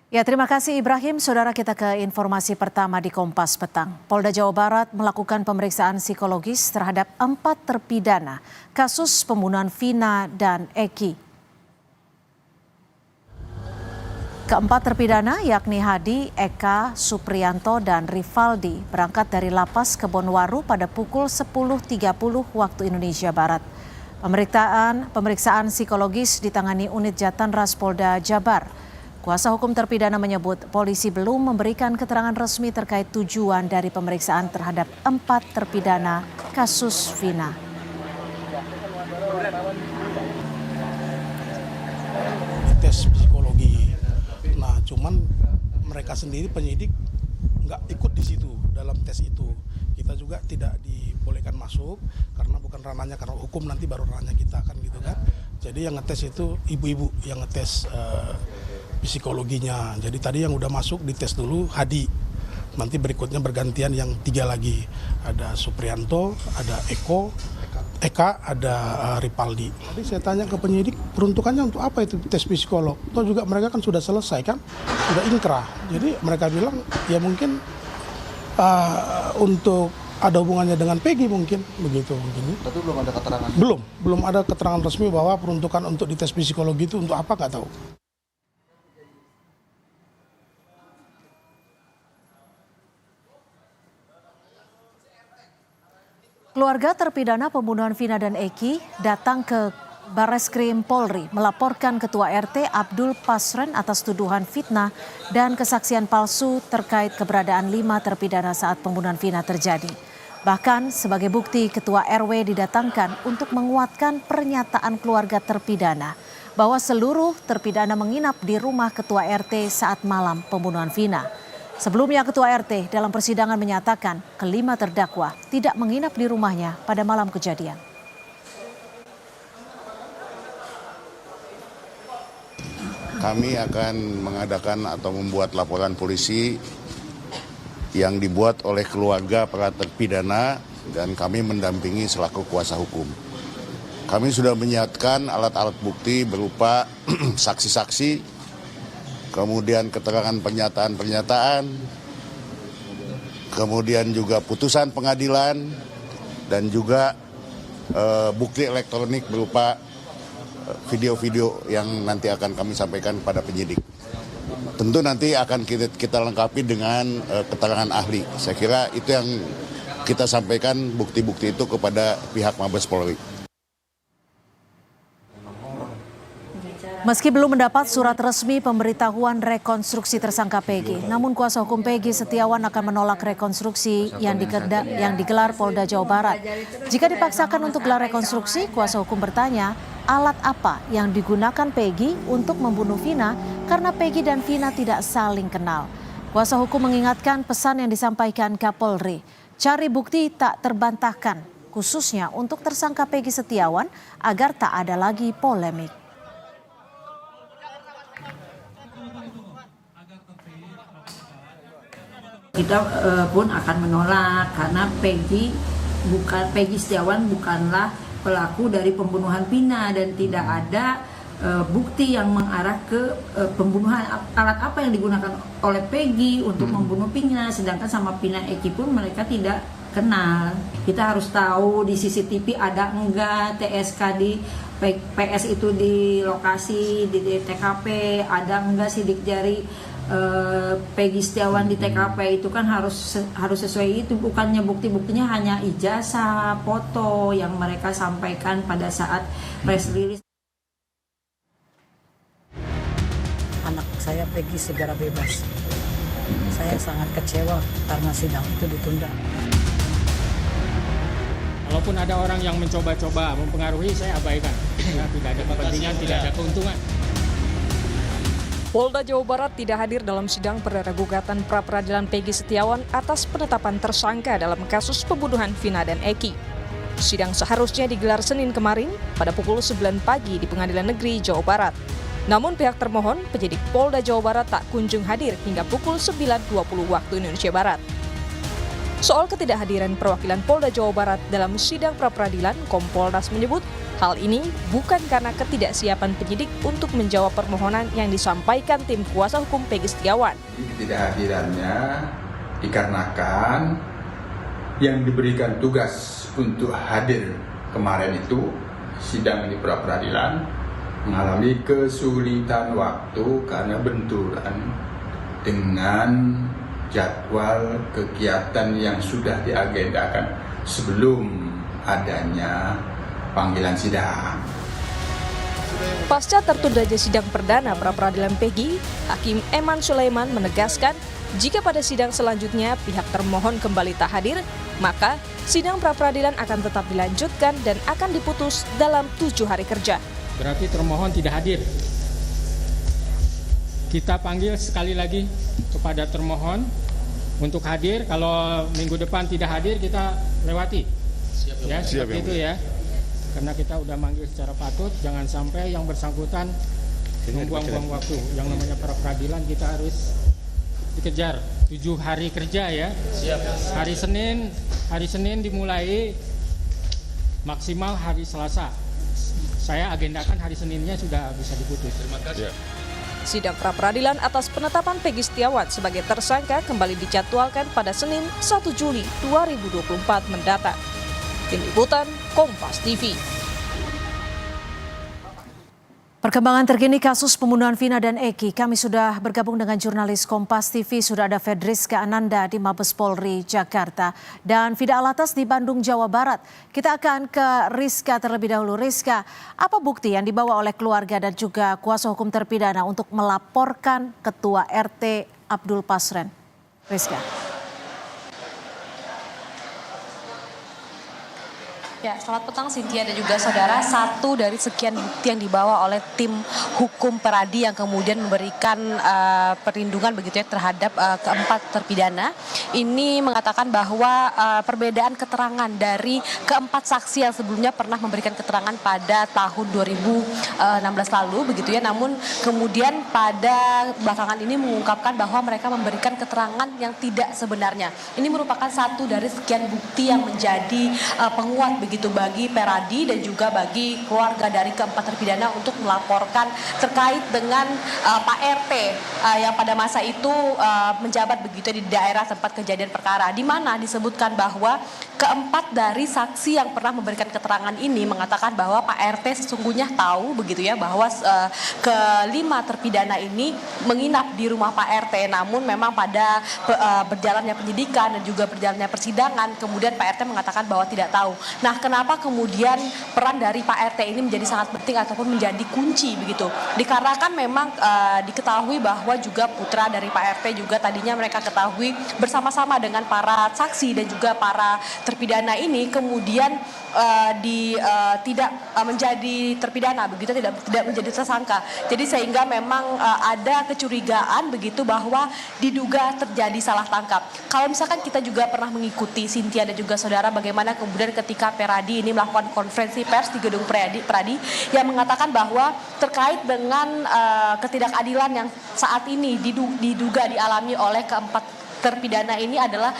Ya, terima kasih Ibrahim. Saudara, kita ke informasi pertama di Kompas Petang. Polda Jawa Barat melakukan pemeriksaan psikologis terhadap 4 terpidana kasus pembunuhan Vina dan Eki. Keempat terpidana yakni Hadi, Eka, Supriyanto, dan Rivaldi berangkat dari Lapas Kebonwaru pada pukul 10.30 waktu Indonesia Barat. Pemeriksaan psikologis ditangani unit Jatanras Polda Jabar. Kuasa hukum terpidana menyebut polisi belum memberikan keterangan resmi terkait tujuan dari pemeriksaan terhadap 4 terpidana kasus Vina. Tes psikologi. Nah, cuman mereka sendiri penyidik nggak ikut di situ dalam tes itu. Kita juga tidak dibolehkan masuk karena bukan ranahnya, karena hukum nanti baru ranahnya kita kan gitu kan. Jadi yang ngetes itu ibu-ibu yang ngetes psikologinya. Jadi tadi yang udah masuk dites dulu Hadi. Nanti berikutnya bergantian yang 3 lagi. Ada Supriyanto, ada Eka, ada Rivaldi. Tadi saya tanya ke penyidik, peruntukannya untuk apa itu tes psikolog? Atau juga mereka kan sudah selesai kan, sudah inkrah. Jadi mereka bilang ya mungkin untuk ada hubungannya dengan Peggy mungkin, begitu mungkin. Tapi belum ada keterangan? Belum ada keterangan resmi bahwa peruntukan untuk dites psikologi itu untuk apa nggak tahu. Keluarga terpidana pembunuhan Vina dan Eki datang ke Barreskrim Polri melaporkan Ketua RT Abdul Pasren atas tuduhan fitnah dan kesaksian palsu terkait keberadaan 5 terpidana saat pembunuhan Vina terjadi. Bahkan sebagai bukti Ketua RW didatangkan untuk menguatkan pernyataan keluarga terpidana bahwa seluruh terpidana menginap di rumah Ketua RT saat malam pembunuhan Vina. Sebelumnya Ketua RT dalam persidangan menyatakan kelima terdakwa tidak menginap di rumahnya pada malam kejadian. Kami akan mengadakan atau membuat laporan polisi yang dibuat oleh keluarga para terpidana dan kami mendampingi selaku kuasa hukum. Kami sudah menyiapkan alat-alat bukti berupa saksi-saksi, kemudian keterangan pernyataan-pernyataan, kemudian juga putusan pengadilan, dan juga bukti elektronik berupa video-video yang nanti akan kami sampaikan kepada penyidik. Tentu nanti akan kita lengkapi dengan keterangan ahli. Saya kira itu yang kita sampaikan bukti-bukti itu kepada pihak Mabes Polri. Meski belum mendapat surat resmi pemberitahuan rekonstruksi tersangka Peggy, namun kuasa hukum Peggy Setiawan akan menolak rekonstruksi yang digelar Polda Jawa Barat. Jika dipaksakan untuk gelar rekonstruksi, kuasa hukum bertanya, alat apa yang digunakan Peggy untuk membunuh Vina karena Peggy dan Vina tidak saling kenal. Kuasa hukum mengingatkan pesan yang disampaikan Kapolri, cari bukti tak terbantahkan, khususnya untuk tersangka Peggy Setiawan agar tak ada lagi polemik. Kita pun akan menolak karena Peggy Setiawan bukanlah pelaku dari pembunuhan Vina dan tidak ada bukti yang mengarah ke pembunuhan. Alat apa yang digunakan oleh Peggy untuk membunuh Vina, sedangkan sama Vina Eki pun mereka tidak kenal. Kita harus tahu di CCTV ada enggak TSK di PS itu di lokasi di TKP, ada enggak sidik jari Peggy Setiawan di TKP itu kan harus sesuai itu, bukannya bukti-buktinya hanya ijazah, foto yang mereka sampaikan pada saat press release. Anak saya Peggy segera bebas. Saya sangat kecewa karena sidang itu ditunda. Walaupun ada orang yang mencoba-coba mempengaruhi, saya abaikan. Ya, tidak ada kepentingan, tidak ada keuntungan. Polda Jawa Barat tidak hadir dalam sidang perdana gugatan pra-peradilan Peggy Setiawan atas penetapan tersangka dalam kasus pembunuhan Vina dan Eki. Sidang seharusnya digelar Senin kemarin pada pukul 9 pagi di Pengadilan Negeri Jawa Barat. Namun pihak termohon, penyidik Polda Jawa Barat tak kunjung hadir hingga pukul 9.20 waktu Indonesia Barat. Soal ketidakhadiran perwakilan Polda Jawa Barat dalam sidang pra-peradilan, Kompolnas menyebut Hal ini bukan karena ketidaksiapan penyidik untuk menjawab permohonan yang disampaikan tim kuasa hukum Peggy Setiawan. Ketidakhadirannya dikarenakan yang diberikan tugas untuk hadir kemarin itu sidang di pra-peradilan mengalami kesulitan waktu karena benturan dengan jadwal kegiatan yang sudah diagendakan sebelum adanya panggilan sidang. Pasca tertundanya sidang perdana pra-peradilan Peggy, Hakim Eman Sulaiman menegaskan jika pada sidang selanjutnya pihak termohon kembali tak hadir, maka sidang pra-peradilan akan tetap dilanjutkan dan akan diputus dalam 7 hari kerja. Berarti termohon tidak hadir. Kita panggil sekali lagi kepada termohon untuk hadir. Kalau minggu depan tidak hadir, kita lewati. Ya, seperti itu ya. Karena kita udah manggil secara patut, jangan sampai yang bersangkutan membuang-buang waktu. Yang namanya pra-peradilan kita harus dikejar 7 hari kerja ya. Hari Senin dimulai, maksimal hari Selasa. Saya agendakan hari Seninnya sudah bisa diputus. Terima kasih. Sidang pra-peradilan atas penetapan Peggy Setiawan sebagai tersangka kembali dijadwalkan pada Senin 1 Juli 2024 mendatang. Tim Liputan Kompas TV. Perkembangan terkini kasus pembunuhan Vina dan Eki, kami sudah bergabung dengan jurnalis Kompas TV, sudah ada Fedriska Ananda di Mabes Polri Jakarta dan Fida Alatas di Bandung, Jawa Barat. Kita akan ke Rizka terlebih dahulu. Rizka, apa bukti yang dibawa oleh keluarga dan juga kuasa hukum terpidana untuk melaporkan Ketua RT Abdul Pasren? Rizka. Ya, selamat petang Cynthia dan juga saudara. Satu dari sekian bukti yang dibawa oleh tim hukum Peradi yang kemudian memberikan perlindungan begitu ya terhadap keempat terpidana. Ini mengatakan bahwa perbedaan keterangan dari keempat saksi yang sebelumnya pernah memberikan keterangan pada tahun 2016 lalu begitu ya. Namun kemudian pada belakangan ini mengungkapkan bahwa mereka memberikan keterangan yang tidak sebenarnya. Ini merupakan satu dari sekian bukti yang menjadi penguat begitu bagi Peradi dan juga bagi keluarga dari keempat terpidana untuk melaporkan terkait dengan Pak RT yang pada masa itu menjabat begitu di daerah tempat kejadian perkara, di mana disebutkan bahwa keempat dari saksi yang pernah memberikan keterangan ini mengatakan bahwa Pak RT sesungguhnya tahu begitu ya bahwa kelima terpidana ini menginap di rumah Pak RT, namun memang pada berjalannya penyidikan dan juga berjalannya persidangan kemudian Pak RT mengatakan bahwa tidak tahu. Nah, kenapa kemudian peran dari Pak RT ini menjadi sangat penting ataupun menjadi kunci begitu? Dikarenakan memang diketahui bahwa juga putra dari Pak RT juga tadinya mereka ketahui bersama-sama dengan para saksi dan juga para terpidana ini kemudian tidak menjadi terpidana begitu, tidak menjadi tersangka. Jadi sehingga memang ada kecurigaan begitu bahwa diduga terjadi salah tangkap. Kalau misalkan kita juga pernah mengikuti Cynthia dan juga saudara bagaimana kemudian ketika Peradi ini melakukan konferensi pers di gedung Peradi yang mengatakan bahwa terkait dengan ketidakadilan yang saat ini diduga dialami oleh keempat terpidana ini adalah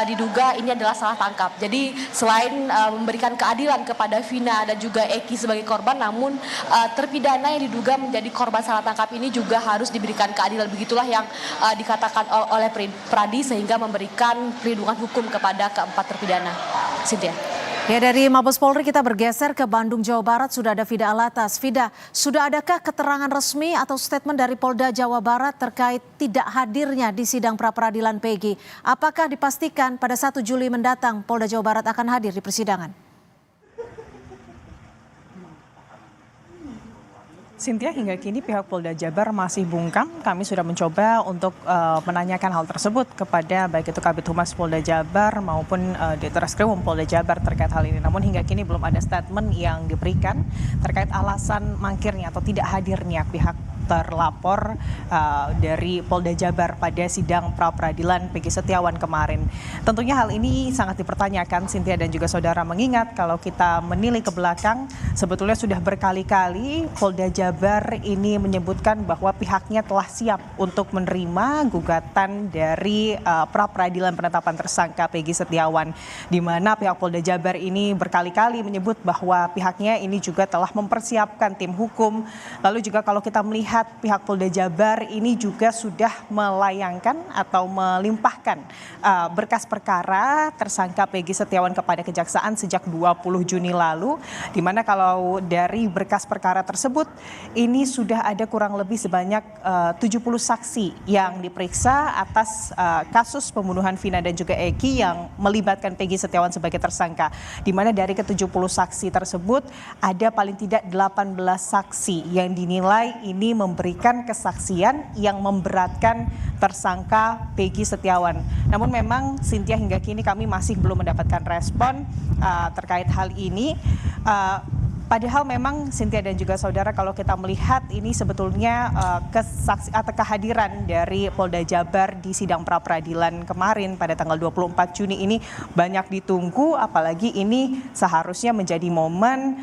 diduga ini adalah salah tangkap. Jadi selain memberikan keadilan kepada Vina dan juga Eki sebagai korban, namun terpidana yang diduga menjadi korban salah tangkap ini juga harus diberikan keadilan. Begitulah yang dikatakan oleh Peradi sehingga memberikan perlindungan hukum kepada keempat terpidana. Cynthia. Ya, dari Mabes Polri kita bergeser ke Bandung, Jawa Barat. Sudah ada Fida Alatas. Fida, sudah adakah keterangan resmi atau statement dari Polda Jawa Barat terkait tidak hadirnya di sidang pra-peradilan Peggy? Apakah dipastikan pada 1 Juli mendatang Polda Jawa Barat akan hadir di persidangan? Cynthia, hingga kini pihak Polda Jabar masih bungkam. Kami sudah mencoba untuk menanyakan hal tersebut kepada baik itu Kabid Humas Polda Jabar maupun Ditreskrimum Polda Jabar terkait hal ini. Namun hingga kini belum ada statement yang diberikan terkait alasan mangkirnya atau tidak hadirnya pihak terlapor dari Polda Jabar pada sidang pra-peradilan Peggy Setiawan kemarin. Tentunya hal ini sangat dipertanyakan, Cynthia dan juga saudara, mengingat kalau kita menilik ke belakang, sebetulnya sudah berkali-kali Polda Jabar ini menyebutkan bahwa pihaknya telah siap untuk menerima gugatan dari pra-peradilan penetapan tersangka Peggy Setiawan, di mana pihak Polda Jabar ini berkali-kali menyebut bahwa pihaknya ini juga telah mempersiapkan tim hukum. Lalu juga kalau kita melihat pihak Polda Jabar ini juga sudah melayangkan atau melimpahkan berkas perkara tersangka Peggy Setiawan kepada Kejaksaan sejak 20 Juni lalu, di mana kalau dari berkas perkara tersebut ini sudah ada kurang lebih sebanyak 70 saksi yang diperiksa atas kasus pembunuhan Vina dan juga Eki yang melibatkan Peggy Setiawan sebagai tersangka, di mana dari ke-70 saksi tersebut ada paling tidak 18 saksi yang dinilai ini memberikan kesaksian yang memberatkan tersangka Peggy Setiawan. Namun memang Cynthia, hingga kini kami masih belum mendapatkan respon terkait hal ini. Padahal memang Cynthia dan juga saudara, kalau kita melihat ini sebetulnya kesaksi atau kehadiran dari Polda Jabar di sidang pra-peradilan kemarin pada tanggal 24 Juni ini banyak ditunggu, apalagi ini seharusnya menjadi momen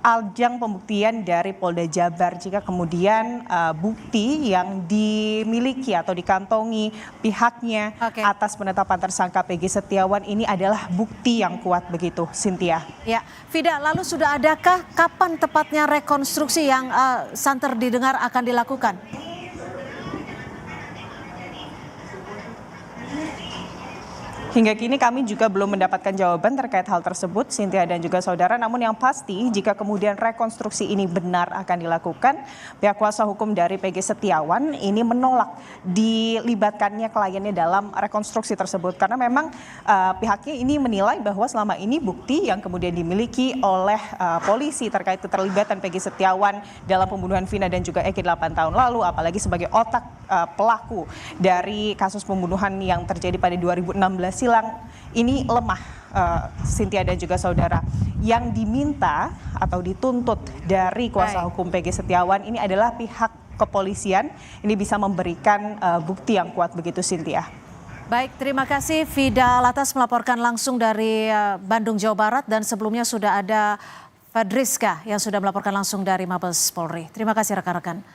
ajang pembuktian dari Polda Jabar jika kemudian bukti yang dimiliki atau dikantongi pihaknya atas penetapan tersangka Peggy Setiawan ini adalah bukti yang kuat begitu, Cynthia. Ya, Vida, lalu sudah adakah kapan tepatnya rekonstruksi yang santer didengar akan dilakukan? Hingga kini kami juga belum mendapatkan jawaban terkait hal tersebut, Cynthia dan juga saudara. Namun yang pasti, jika kemudian rekonstruksi ini benar akan dilakukan, pihak kuasa hukum dari Peggy Setiawan ini menolak dilibatkannya kliennya dalam rekonstruksi tersebut. Karena memang pihaknya ini menilai bahwa selama ini bukti yang kemudian dimiliki oleh polisi terkait keterlibatan Peggy Setiawan dalam pembunuhan Vina dan juga Eki 8 tahun lalu, apalagi sebagai otak pelaku dari kasus pembunuhan yang terjadi pada 2016 silang, ini lemah, Cynthia dan juga saudara. Yang diminta atau dituntut dari kuasa hukum Peggy Setiawan ini adalah pihak kepolisian ini bisa memberikan bukti yang kuat begitu, Cynthia. Baik, terima kasih Vida Latas melaporkan langsung dari Bandung, Jawa Barat, dan sebelumnya sudah ada Fadriska yang sudah melaporkan langsung dari Mabes Polri. Terima kasih rekan-rekan.